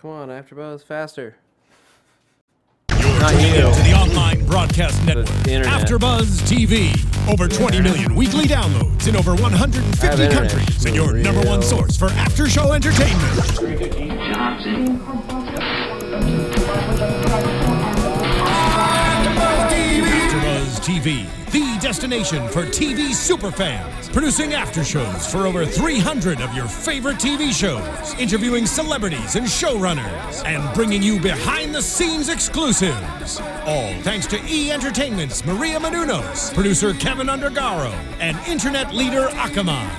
Come on, AfterBuzz, faster. You're tuning into the online broadcast network, The internet. AFTERBUZZ TV. Over 20 million weekly downloads in over 150 internet. countries, and your Real. number one source for after-show entertainment. AFTERBUZZ TV, the destination for TV superfans, producing after shows for over 300 of your favorite TV shows, interviewing celebrities and showrunners, and bringing you behind-the-scenes exclusives. All thanks to E! Entertainment's Maria Menounos, producer Kevin Undergaro, and internet leader Akamai.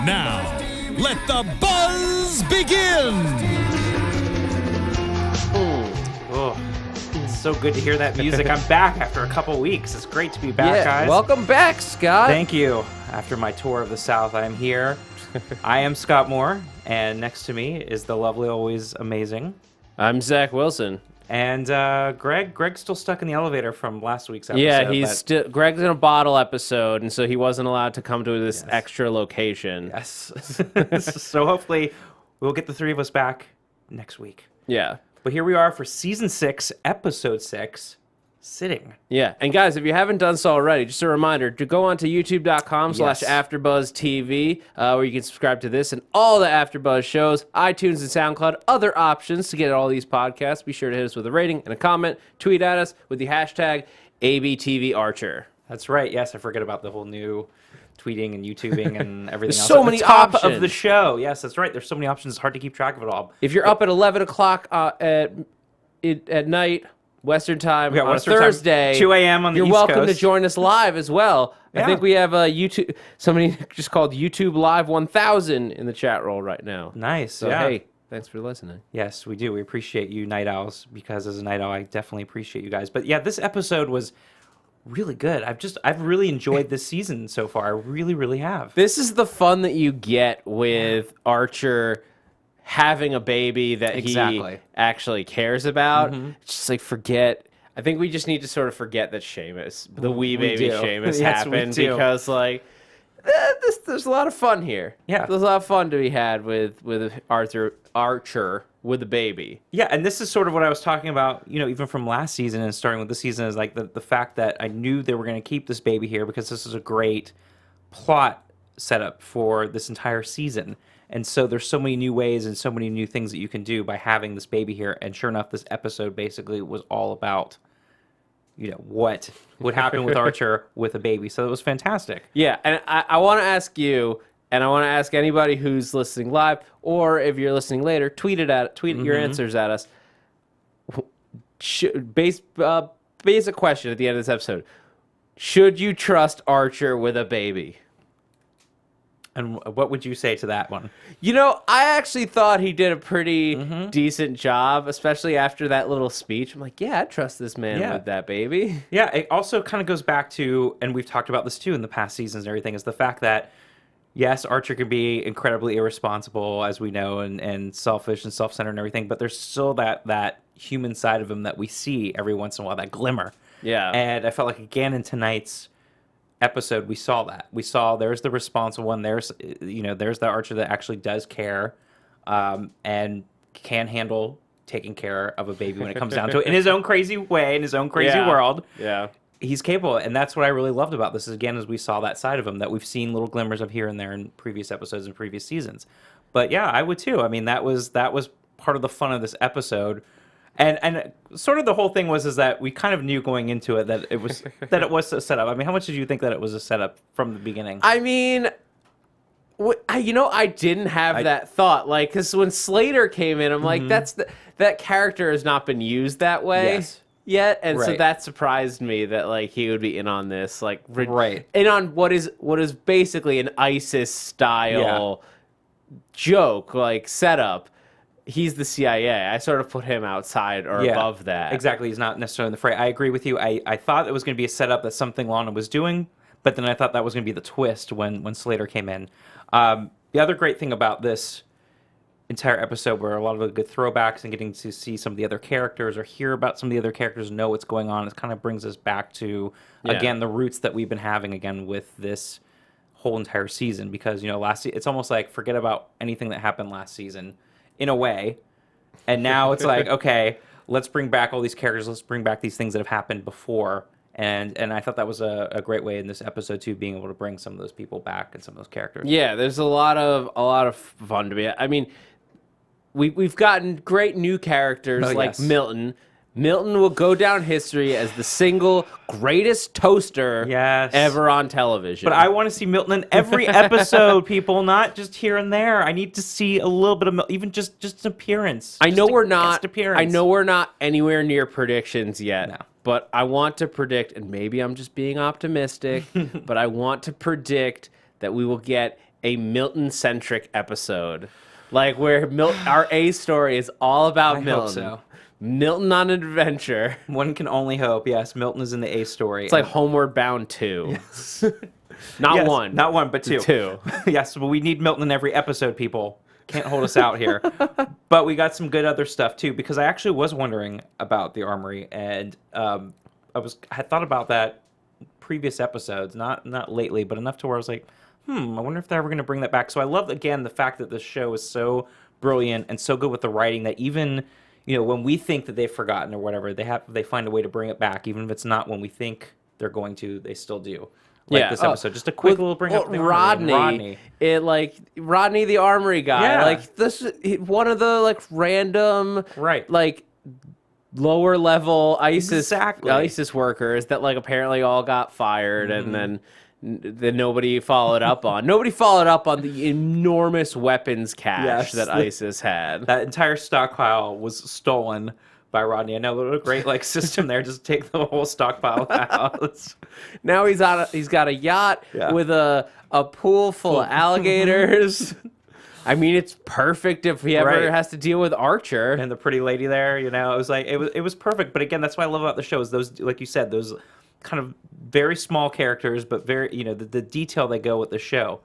Now, let the buzz begin! Oh, it's so good to hear that music. I'm back after a couple weeks. It's great to be back, guys. Welcome back, Scott. Thank you. After my tour of the South, I am here. I am Scott Moore, and next to me is the lovely, always amazing. I'm Zach Wilson. And Greg's still stuck in the elevator from last week's episode. Yeah, he's still. Greg's in a bottle episode, and so he wasn't allowed to come to this extra location. Yes. So hopefully we'll get the three of us back next week. Yeah. But here we are for Season 6, Episode 6, Sitting. Yeah, and guys, if you haven't done so already, just a reminder to go on to youtube.com/AfterBuzzTV, where you can subscribe to this and all the AfterBuzz shows, iTunes and SoundCloud, other options to get all these podcasts. Be sure to hit us with a rating and a comment. Tweet at us with the hashtag ABTVArcher. That's right. Yes, I forget about the whole new tweeting and YouTubing and everything There's else. so At the many top options. of the show. Yes, that's right. There's so many options. It's hard to keep track of it all. If you're up at 11 o'clock at night, Western time, We got on Western a time, Thursday, 2 a.m. on the you're East welcome Coast. to join us live as well. I Yeah. think we have a YouTube, somebody just called YouTube Live 1000 in the chat roll right now. Nice. So, yeah. hey, thanks for listening. Yes, we do. We appreciate you, night owls, because as a night owl, I definitely appreciate you guys. But yeah, this episode was really good. I've really enjoyed this season so far. I really, really have. This is the fun that you get with Archer having a baby that Exactly. he actually cares about. It's just like I think we just need to sort of forget that Seamus, the wee baby do. Seamus, Yes, we happened do. because like there's a lot of fun here. Yeah. There's a lot of fun to be had with Archer with a baby. Yeah, and this is sort of what I was talking about, even from last season and starting with this season, is like the fact that I knew they were going to keep this baby here because this is a great plot setup for this entire season. And so there's so many new ways and so many new things that you can do by having this baby here. And sure enough, this episode basically was all about, what would happen with Archer with a baby. So it was fantastic. Yeah, and I want to ask you, and I want to ask anybody who's listening live, or if you're listening later, tweet your answers at us. Basic question at the end of this episode: should you trust Archer with a baby? And what would you say to that one? I actually thought he did a pretty decent job, especially after that little speech. I'm like, yeah, I trust this man with that baby. Yeah, it also kind of goes back to, and we've talked about this too in the past seasons and everything, is the fact that, yes, Archer can be incredibly irresponsible, as we know, and selfish and self-centered and everything, but there's still that human side of him that we see every once in a while, that glimmer. Yeah. And I felt like, again, in tonight's episode, we saw that. We saw there's the responsible one. There's the Archer that actually does care and can handle taking care of a baby when it comes down to it in his own crazy way, in his own crazy world. Yeah. He's capable, and that's what I really loved about this. Again, as we saw that side of him that we've seen little glimmers of here and there in previous episodes and previous seasons. But yeah, I would too. I mean, that was part of the fun of this episode, and sort of the whole thing was that we kind of knew going into it that it was a setup. I mean, how much did you think that it was a setup from the beginning? I mean, I didn't have that thought, like, because when Slater came in, I'm like, that character has not been used that way. Yet, and so that surprised me that like he would be in on this, like in on what is basically an ISIS style joke, like setup. He's the CIA. I sort of put him outside or above that. Exactly. He's not necessarily in the fray. I agree with you. I thought it was going to be a setup that something Lana was doing, but then I thought that was going to be the twist when Slater came in. The other great thing about this entire episode were a lot of the good throwbacks and getting to see some of the other characters or hear about some of the other characters, know what's going on. It kind of brings us back to, again, the roots that we've been having again with this whole entire season. Because, last season, it's almost like forget about anything that happened last season. in a way. And now it's like, okay, let's bring back all these characters. Let's bring back these things that have happened before. And I thought that was a great way in this episode too, being able to bring some of those people back and some of those characters. Yeah, there's a lot of fun to be. I mean, we've gotten great new characters like Milton. Milton will go down history as the single greatest toaster ever on television. But I want to see Milton in every episode, people, not just here and there. I need to see a little bit of Milton, even just an appearance. I know we're not anywhere near predictions yet. No. But I want to predict, and maybe I'm just being optimistic, but I want to predict that we will get a Milton-centric episode. Like where our A story is all about Milton. Hope so. Milton on an adventure. One can only hope. Yes, Milton is in the A story. It's like Homeward Bound 2. Yes. Not one, but two. Two. Yes, but we need Milton in every episode, people. Can't hold us out here. But we got some good other stuff too, because I actually was wondering about the armory, and I had thought about that previous episodes, not lately, but enough to where I was like, I wonder if they're ever going to bring that back. So I love, again, the fact that the show is so brilliant and so good with the writing that even, when we think that they've forgotten or whatever, they find a way to bring it back, even if it's not when we think they're going to, they still do. Like this episode. Just a quick little bring up the Rodney. Rodney, the armory guy. Yeah. Like this, one of the random, lower level ISIS workers that apparently all got fired, and then nobody followed up on. Nobody followed up on the enormous weapons cache that ISIS had. That entire stockpile was stolen by Rodney. I know, what a great system there. Just take the whole stockpile out. Now he's got a yacht with a pool full of alligators. I mean, it's perfect if he ever has to deal with Archer and the pretty lady there. It was it was perfect. But again, that's what I love about the show is those, like you said, those kind of very small characters, but very the detail they go with the show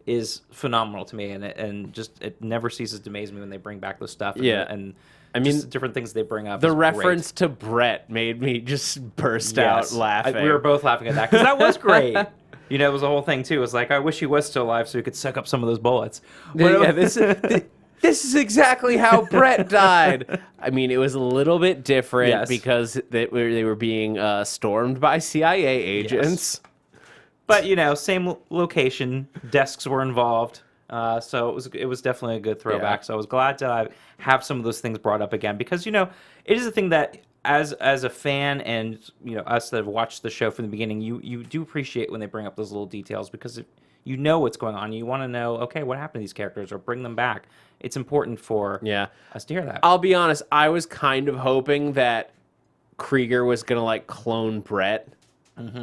is phenomenal to me, and it never ceases to amaze me when they bring back those stuff. And I mean, different things they bring up. The reference to Brett made me just burst out laughing. We were both laughing at that because that was great. It was a whole thing too. It was like, I wish he was still alive so he could suck up some of those bullets. This is exactly how Brett died. I mean, it was a little bit different because they were being stormed by CIA agents. But same location, desks were involved. So it was definitely a good throwback. So I was glad to have some of those things brought up again because it is a thing that as a fan and us that have watched the show from the beginning, you do appreciate when they bring up those little details because you know what's going on. You want to know, okay, what happened to these characters or bring them back. It's important for us to hear that. I'll be honest, I was kind of hoping that Krieger was gonna clone Brett.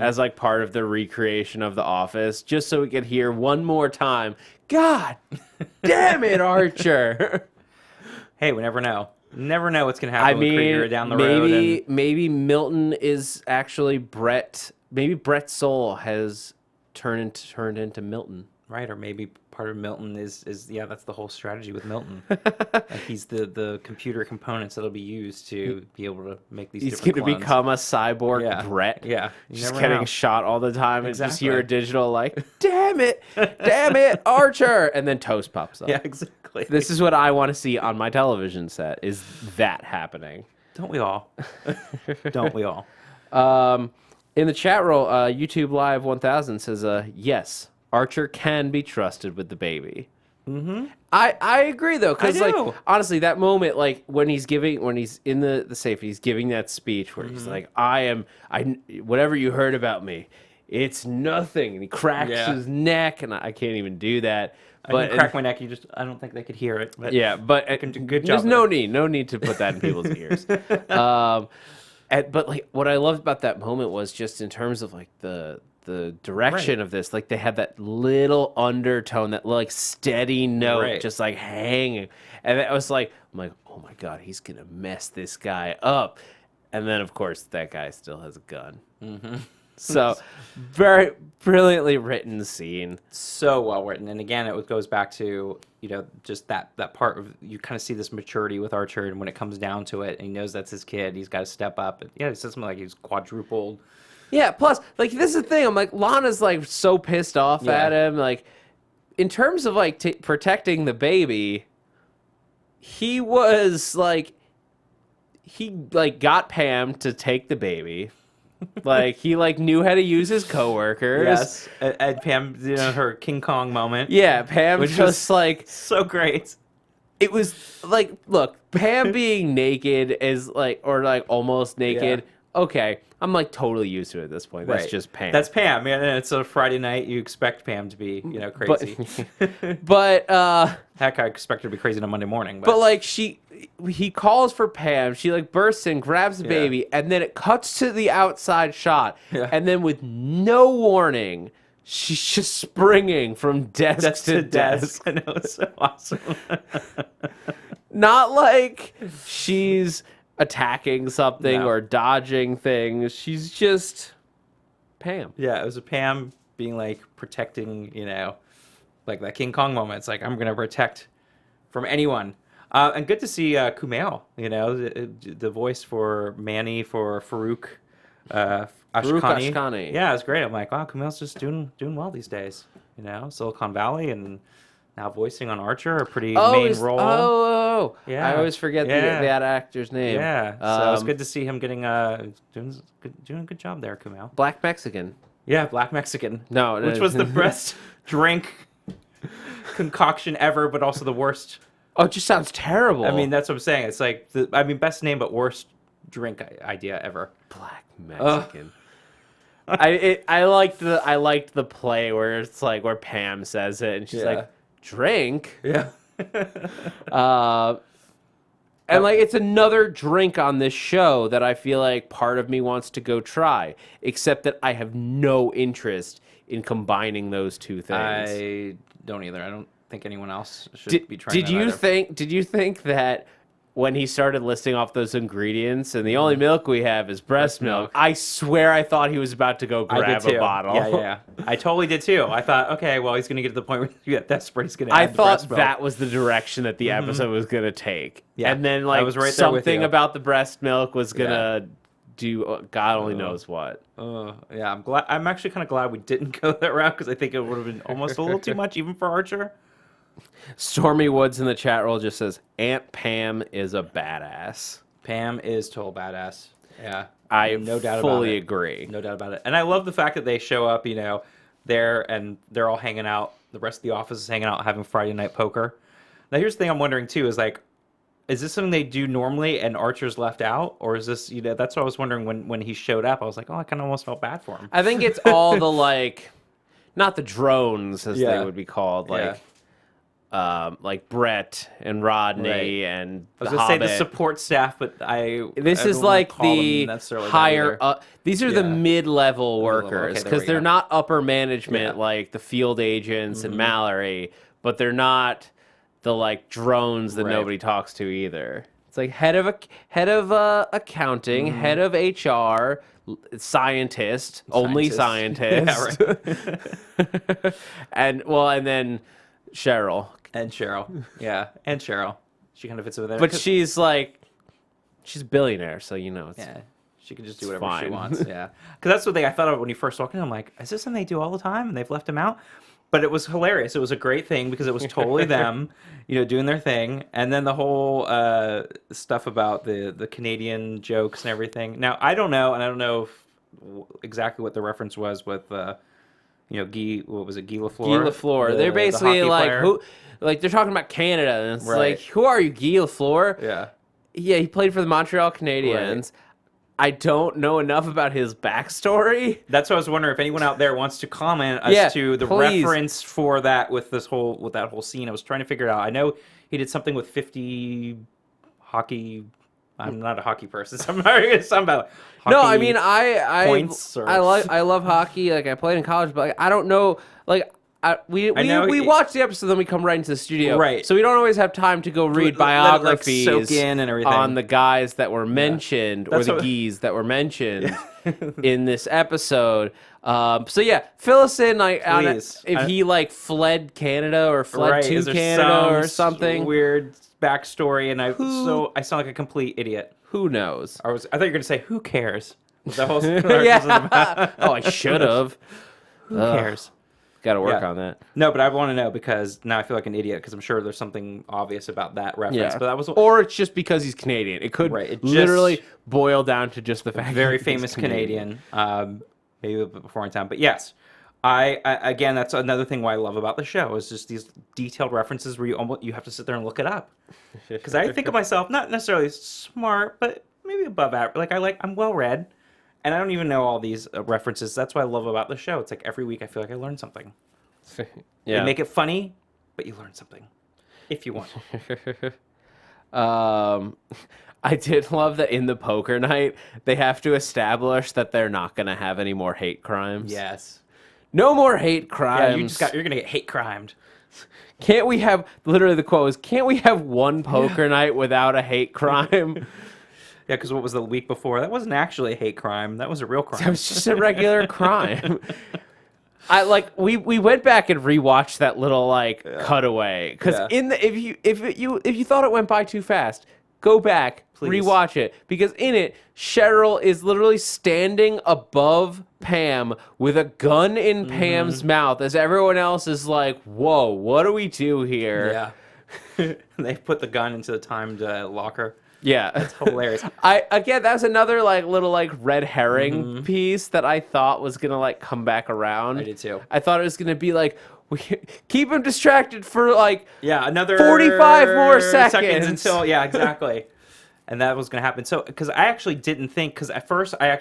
As part of the recreation of The Office, just so we could hear one more time, God damn it, Archer. Hey, we never know. Never know what's going to happen with Krieger down the road. Maybe Milton is actually Brett. Maybe Brett's soul has turned into Milton. Right, or maybe part of Milton is that's the whole strategy with Milton. He's the computer components that'll be used to be able to make these different clones. He's going to become a cyborg Brett. Yeah. Just getting shot all the time and just hear a digital damn it, Archer! And then Toast pops up. Yeah, exactly. This is what I want to see on my television set, is that happening. Don't we all? Don't we all? In the chat roll, YouTube Live 1000 says, yes, Archer can be trusted with the baby. I agree though, because honestly, that moment, when he's in the safe, he's giving that speech where he's like, whatever you heard about me, it's nothing, and he cracks his neck, and I can't even do that. But I crack my neck. I don't think they could hear it. But but I can do a good job. There's no need to put that in people's ears. But what I loved about that moment was just in terms of the direction of this, they had that little undertone, that steady note, just hanging, and I was I'm like, oh my God, he's gonna mess this guy up, and then of course that guy still has a gun. So very brilliantly written scene, so well written, and again it goes back to just that part of, you kind of see this maturity with Archer, and when it comes down to it, and he knows that's his kid, he's got to step up. And he says something like he's quadrupled. Yeah, plus, this is the thing. I'm Lana's, so pissed off at him. In terms of, protecting the baby, he was like, he like got Pam to take the baby. Like he like knew how to use his coworkers. Yes, and Pam, her King Kong moment. Yeah, Pam which just like so great. It was like, look, Pam being naked is like, or like almost naked. Yeah. Okay, I'm like totally used to it at this point. That's just Pam. That's Pam. And it's a Friday night. You expect Pam to be, crazy. But heck, I expect her to be crazy on a Monday morning. But like he calls for Pam. She like bursts in, grabs the baby, and then it cuts to the outside shot. Yeah. And then with no warning, she's just springing from desk to desk. I know, it's so awesome. Not like she's attacking something or dodging things. She's just Pam. Yeah, it was a Pam being like protecting, like that King Kong moment. It's like, I'm going to protect from anyone. And good to see Kumail, the voice for Manny, for Farouk Ashkani. Yeah, it was great. I'm like, wow, Kumail's just doing well these days. Silicon Valley and now voicing on Archer, a pretty main role. Oh, yeah. I always forget that actor's name. Yeah, so it's good to see him getting doing a good job there, Kumail. Black Mexican. Yeah, Black Mexican. No, which was the best drink concoction ever, but also the worst. Oh, it just sounds terrible. I mean, that's what I'm saying. It's like best name but worst drink idea ever. Black Mexican. I liked the play where it's like where Pam says it and she's like, drink. Yeah. And like it's another drink on this show that I feel like part of me wants to go try, except that I have no interest in combining those two things. I don't either. I don't think anyone else should be trying. Did you think that when he started listing off those ingredients and the only milk we have is breast milk, I swear I thought he was about to go grab a bottle. Yeah. I totally did too. I thought, okay, well, he's going to get to the point where you get desperate. He's going to add the breast milk. That was the direction that the episode was going to take. Yeah. And then like was right something about the breast milk was going to do God only knows what. Yeah, I'm actually kind of glad we didn't go that route because I think it would have been almost a little too much even for Archer. Stormy Woods in the chat roll just says, Aunt Pam is a badass. Pam is total badass. Yeah. I no doubt fully agree. No doubt about it. And I love the fact that they show up, there and they're all hanging out. The rest of the office is hanging out having Friday night poker. Now, here's the thing I'm wondering, too, is like, is this something they do normally and Archer's left out? Or is this, that's what I was wondering when he showed up. I was like, oh, I kind of almost felt bad for him. I think it's all the, like, not the drones, as they would be called, like Brett and Rodney and I was going to say the support staff, but this is like the higher up. These are the mid-level workers because they're not upper management like the field agents and Mallory, but they're not the like drones that nobody talks to either. It's like head of accounting, head of HR, scientist, only scientist, and then Cheryl. And Cheryl. She kind of fits over there. But she's a billionaire, so it's she can just do whatever she wants. Yeah, because that's what I thought of when you first walked in. I'm like, is this something they do all the time? And they've left him out. But it was hilarious. It was a great thing because it was totally them, doing their thing. And then the whole stuff about the Canadian jokes and everything. Now I don't know, and I don't know exactly what the reference was with. Guy, what was it, Guy Lafleur? Guy Lafleur. They're basically like player. Who, like they're talking about Canada, and it's like, who are you, Guy Lafleur? Yeah, he played for the Montreal Canadiens. Right. I don't know enough about his backstory. That's what I was wondering if anyone out there wants to comment as to the reference for that with that whole scene. I was trying to figure it out. I know he did something with 50 hockey. I'm not a hockey person, so I'm not going to talk about hockey. No, I mean I love hockey. Like I played in college, but I don't know. Like we watch the episode, then we come right into the studio. Right. So we don't always have time to go read biographies soak in and everything on the guys that were mentioned or the geese that were mentioned in this episode. So yeah, fill us in if he like fled Canada or fled to Canada or something. Weird backstory, and I sound like a complete idiot. Who knows? I thought you were gonna say who cares. The whole I should have. Who cares? Got to work on that. No, but I want to know because now I feel like an idiot because I'm sure there's something obvious about that reference. Yeah. But that was, or it's just because he's Canadian. It could literally boil down to just the fact very that famous Canadian, maybe a bit before in time. But yes, I again, that's another thing why I love about the show is just these detailed references where you have to sit there and look it up. Because I think of myself not necessarily smart, but maybe above average. I'm well read. And I don't even know all these references. That's what I love about the show. It's like every week I feel like I learn something. Yeah. They make it funny, but you learn something. If you want. I did love that in the poker night, they have to establish that they're not going to have any more hate crimes. Yes. No more hate crimes. Yeah, you're going to get hate crimed. Can't we have, literally the quote was, can't we have one poker night without a hate crime? Yeah, because what was the week before? That wasn't actually a hate crime. That was a real crime. That was just a regular crime. We went back and rewatched that little cutaway because if you thought it went by too fast, go back, rewatch it because in it Cheryl is literally standing above Pam with a gun in Pam's mouth as everyone else is like, "Whoa, what do we do here?" Yeah, they put the gun into the timed locker. Yeah, that's hilarious. That was another little red herring piece that I thought was gonna come back around. I did too. I thought it was gonna be we keep him distracted for another 45 more seconds until exactly, and that was gonna happen. So because I actually didn't think because at first I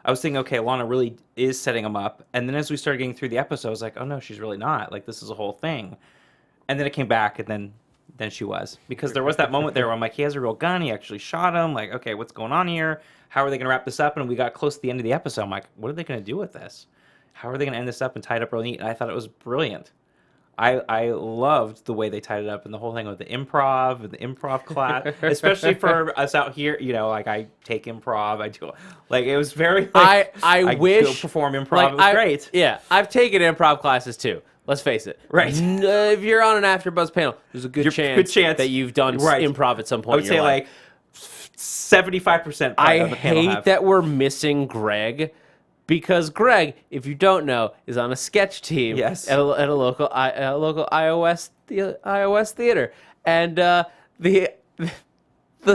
was thinking okay, Lana really is setting him up, and then as we started getting through the episode, I was like, oh no, she's really not. This is a whole thing, and then it came back, and then she was. Because there was that moment there where I'm like, he has a real gun, he actually shot him, okay, what's going on here? How are they going to wrap this up? And we got close to the end of the episode, I'm like, what are they going to do with this? How are they going to end this up and tie it up really neat? And I thought it was brilliant. I loved the way they tied it up and the whole thing with the improv class, especially for us out here, I take improv, I do, it was very, I wish, go perform improv, it was great. Yeah, I've taken improv classes too. Let's face it. Right. If you're on an AfterBuzz panel, there's a good chance that you've done improv at some point. I would say 75%. I hate that we're missing Greg because Greg, if you don't know, is on a sketch team at a local iOS theater, and the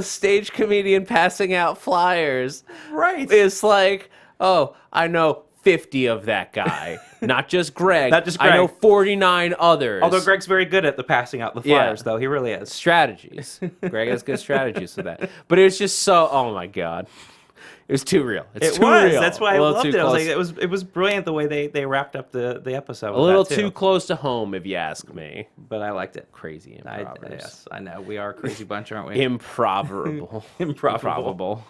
stage comedian passing out flyers is oh, I know 50 of that guy. Not just Greg. Not just Greg. I know 49 others. Although Greg's very good at the passing out the flyers, though. He really is. Strategies. Greg has good strategies for that. But it was just so, oh my God. It was too real. It was. That's why I loved it. It was brilliant the way they wrapped up the episode. A little too close to home, if you ask me. But I liked it. Crazy improvers. Yes, I know. We are a crazy bunch, aren't we? Improbable. Improbable.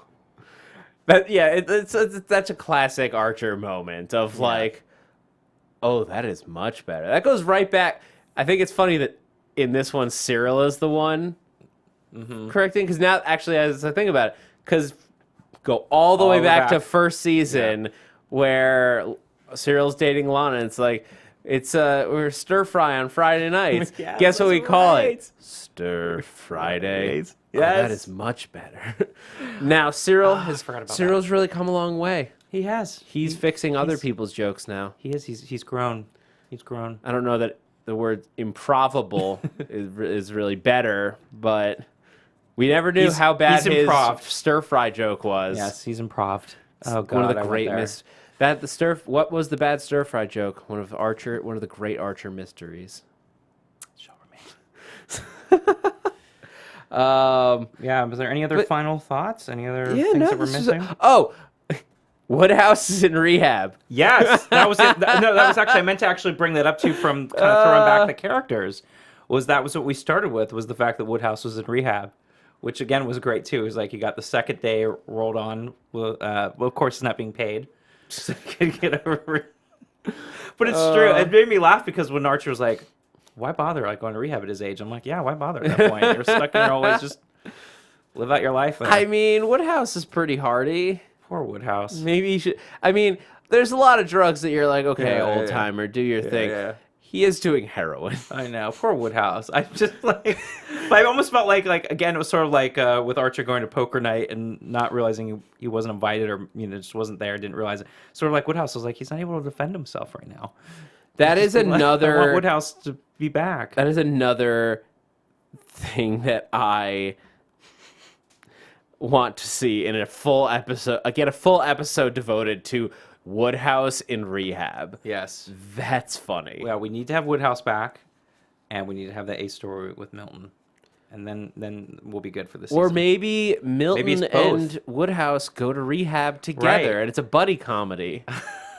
It's that's a classic Archer moment of oh, that is much better. That goes right back. I think it's funny that in this one, Cyril is the one correcting. Because now, actually, as I think about it, because go all the way back to first season where Cyril's dating Lana, and it's we're stir fry on Friday nights. Guess what we call it? Stir Fridays. Yes. Oh, that is much better. Now Cyril's really come a long way. He has. He's fixing other people's jokes now. He is. He's grown. He's grown. I don't know that the word improbable is really better, but we never knew how bad his stir fry joke was. Yes, he's improved. Oh God, one of the great what was the bad stir fry joke? One of the great Archer mysteries. Shall remain. Was there any other final thoughts? Any other things that we're missing? Woodhouse is in rehab. Yes, that was it. No, that was actually, I meant to actually bring that up to from kind of throwing back the characters. That was what we started with, was the fact that Woodhouse was in rehab, which again was great too. It was you got the second day rolled on. Well, of course, it's not being paid. So get over it. But it's true. It made me laugh because when Archer was like, why bother going to rehab at his age? I'm like, yeah, why bother at that point? You're stuck in there always, just live out your life. I mean, Woodhouse is pretty hardy. Poor Woodhouse. Maybe you should. I mean, there's a lot of drugs that you're like, okay, old timer, do your thing. Yeah. He is doing heroin. I know. Poor Woodhouse. I just I almost felt like again, it was sort of with Archer going to poker night and not realizing he wasn't invited or just wasn't there, didn't realize it. Sort of like Woodhouse was like, he's not able to defend himself right now. That is another... I want Woodhouse to be back. That is another thing that I want to see in a full episode. Again, a full episode devoted to Woodhouse in rehab. Yes. That's funny. Well, we need to have Woodhouse back, and we need to have the A story with Milton. And then we'll be good for this season. Or maybe Milton and Woodhouse go to rehab together, and it's a buddy comedy.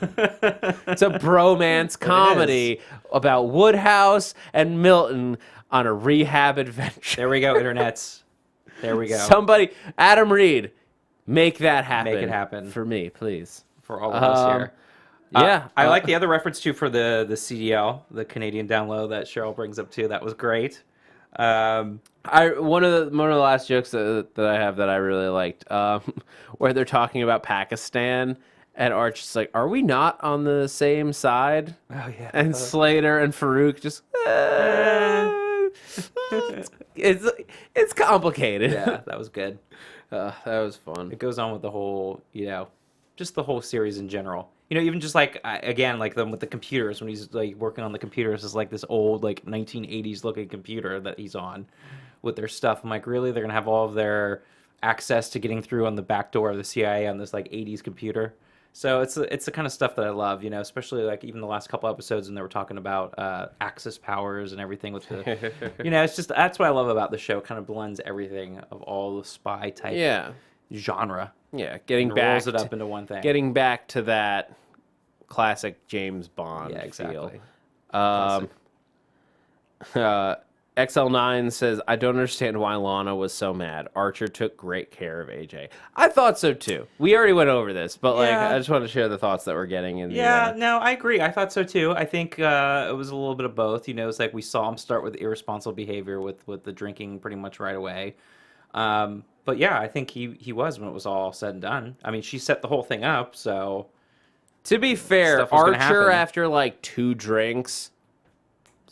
It's a bromance comedy about Woodhouse and Milton on a rehab adventure. There we go, internets. There we go. Somebody, Adam Reed, make that happen. Make it happen. For me, please. For all of us here. Yeah. I like the other reference, too, for the CDL, the Canadian down low that Cheryl brings up, too. That was great. One of the last jokes that I have that I really liked, where they're talking about Pakistan, and Arch is like, "Are we not on the same side?" Oh yeah. And Slater and Farouk just, it's complicated. Yeah, that was good. That was fun. It goes on with the whole, just the whole series in general. Even just like, again, like them with the computers, when he's like working on the computers, is like this old, like 1980s looking computer that he's on with their stuff. I'm like, really? They're going to have all of their access to getting through on the back door of the CIA on this like 80s computer? So it's the kind of stuff that I love, especially like even the last couple episodes when they were talking about Axis powers and everything with the, it's just, that's what I love about the show. It kind of blends everything of all the spy type genre. Yeah, rolls it up into one thing. Getting back to that classic James Bond exactly. feel. XL9 says, I don't understand why Lana was so mad. Archer took great care of AJ. I thought so too. We already went over this, but I just want to share the thoughts that we're getting. No, I agree. I thought so too. I think it was a little bit of both. It's like we saw him start with irresponsible behavior with the drinking pretty much right away. But yeah, I think he was when it was all said and done. I mean, she set the whole thing up, so... To be fair, Archer, after like 2 drinks,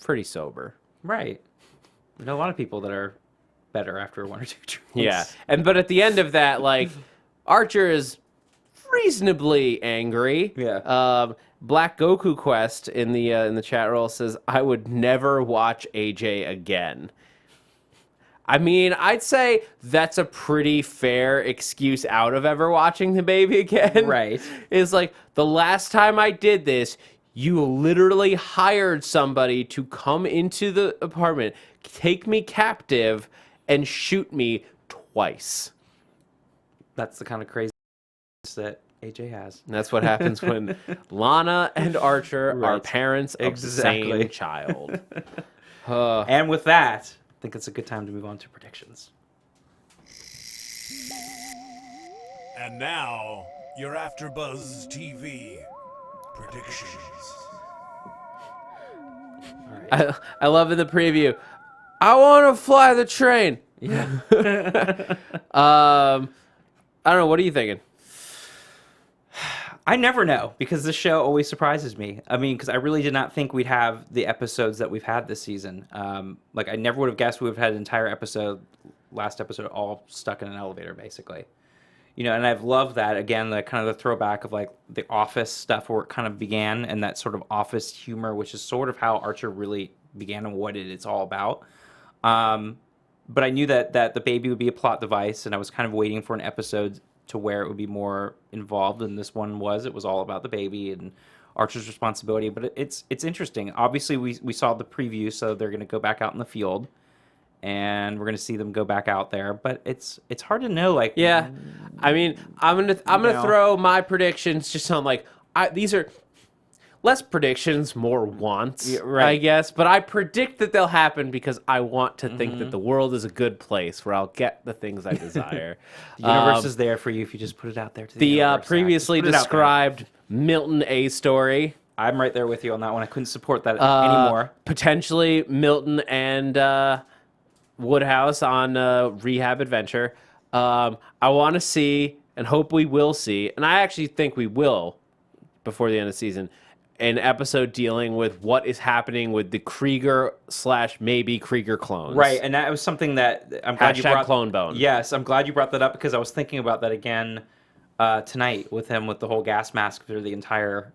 pretty sober. Right. I know a lot of people that are better after 1 or 2 drinks. Yeah, but at the end of that, like, Archer is reasonably angry. Yeah. Black Goku Quest in the chat roll says, I would never watch AJ again. I mean, I'd say that's a pretty fair excuse out of ever watching the baby again. Right. It's like, the last time I did this, you literally hired somebody to come into the apartment, take me captive, and shoot me twice. That's the kind of crazy that AJ has. And that's what happens when Lana and Archer are parents of the same child. And with that... I think it's a good time to move on to predictions. And now, your AfterBuzz TV predictions. All right. I love in the preview, I want to fly the train. Yeah. I don't know. What are you thinking? I never know, because this show always surprises me. I mean, because I really did not think we'd have the episodes that we've had this season. Like, I never would have guessed we would have had an entire episode, last episode, all stuck in an elevator, basically. And I've loved that, again, the kind of the throwback of, like, the Office stuff where it kind of began, and that sort of Office humor, which is sort of how Archer really began and what it's all about. But I knew that the baby would be a plot device, and I was kind of waiting for an episode to where it would be more involved, and this one it was all about the baby and Archer's responsibility. But it's interesting. Obviously, we saw the preview, so they're going to go back out in the field, and we're going to see them go back out there. But it's hard to know. Like, yeah, I mean, I'm gonna throw my predictions just on like these are less predictions, more wants, I guess. But I predict that they'll happen because I want to think that the world is a good place where I'll get the things I desire. The universe is there for you if you just put it out there to the universe. Previously described Milton A story. I'm right there with you on that one. I couldn't support that anymore. Potentially Milton and Woodhouse on a rehab adventure. I want to see, and hope we will see, and I actually think we will before the end of the season, an episode dealing with what is happening with the Krieger / maybe Krieger clones. Right, and that was something that I'm glad you brought. Clone Bone. Yes, I'm glad you brought that up, because I was thinking about that again tonight with him with the whole gas mask through the entire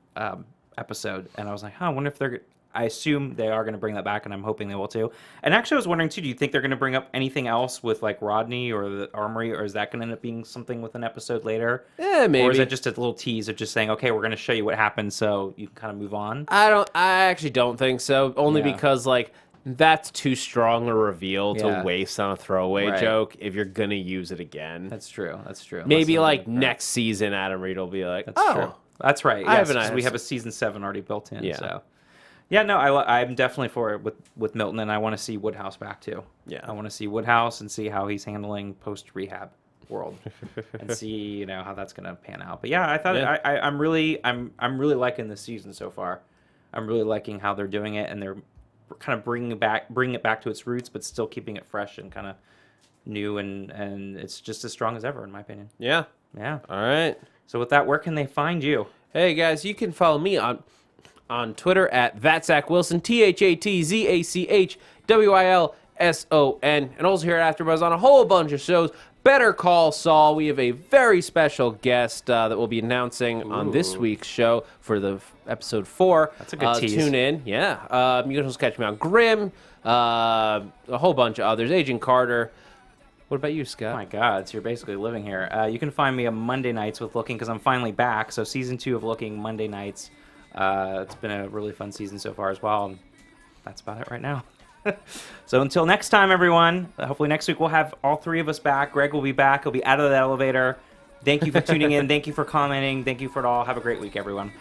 episode, and I was like, I wonder if they're. I assume they are going to bring that back, and I'm hoping they will too. And actually, I was wondering too. Do you think they're going to bring up anything else with like Rodney or the Armory, or is that going to end up being something with an episode later? Yeah, maybe. Or is it just a little tease of just saying, okay, we're going to show you what happened, so you can kind of move on? I actually don't think so. Only because like that's too strong a reveal to waste on a throwaway joke if you're gonna use it again. That's true. Maybe like next season, Adam Reed will be like, that's true. That's right. Yes, because we have a season 7 already built in. Yeah. So. Yeah, no, I'm definitely for it with Milton, and I want to see Woodhouse back too. Yeah, I want to see Woodhouse and see how he's handling post-rehab world, and see how that's gonna pan out. But yeah, I thought I'm really liking this season so far. I'm really liking how they're doing it, and they're kind of bringing it back to its roots, but still keeping it fresh and kind of new, and it's just as strong as ever, in my opinion. Yeah. All right. So with that, where can they find you? Hey guys, you can follow me on Twitter at @ZachWilson, ThatzachWilson, and also here at AfterBuzz on a whole bunch of shows. Better Call Saul. We have a very special guest that we'll be announcing on this week's show for the episode 4. That's a good tease. Tune in. Yeah. You can also catch me on Grimm, a whole bunch of others. Agent Carter. What about you, Scott? Oh my God, so you're basically living here. You can find me on Monday nights with Looking, because I'm finally back. So season 2 of Looking, Monday nights. It's been a really fun season so far as well. And that's about it right now. So until next time, everyone, hopefully next week we'll have all 3 of us back. Greg will be back. He'll be out of the elevator. Thank you for tuning in. Thank you for commenting. Thank you for it all. Have a great week, everyone.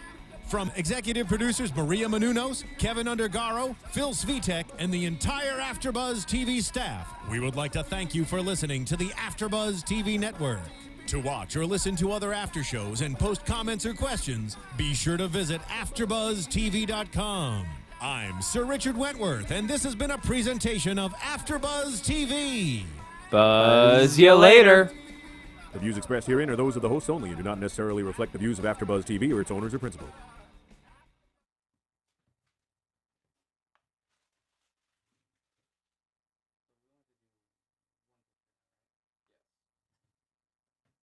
From executive producers Maria Menounos, Kevin Undergaro, Phil Svitek, and the entire AfterBuzz TV staff, we would like to thank you for listening to the AfterBuzz TV network. To watch or listen to other after shows and post comments or questions, be sure to visit AfterBuzzTV.com. I'm Sir Richard Wentworth, and this has been a presentation of AfterBuzz TV. Buzz you later. The views expressed herein are those of the hosts only and do not necessarily reflect the views of AfterBuzz TV or its owners or principals.